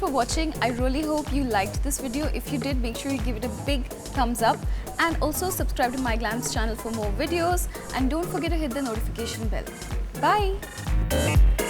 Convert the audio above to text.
for watching. I really hope you liked this video. If you did, make sure you give it a big thumbs up and also subscribe to MyGlamm's channel for more videos, and don't forget to hit the notification bell. Bye!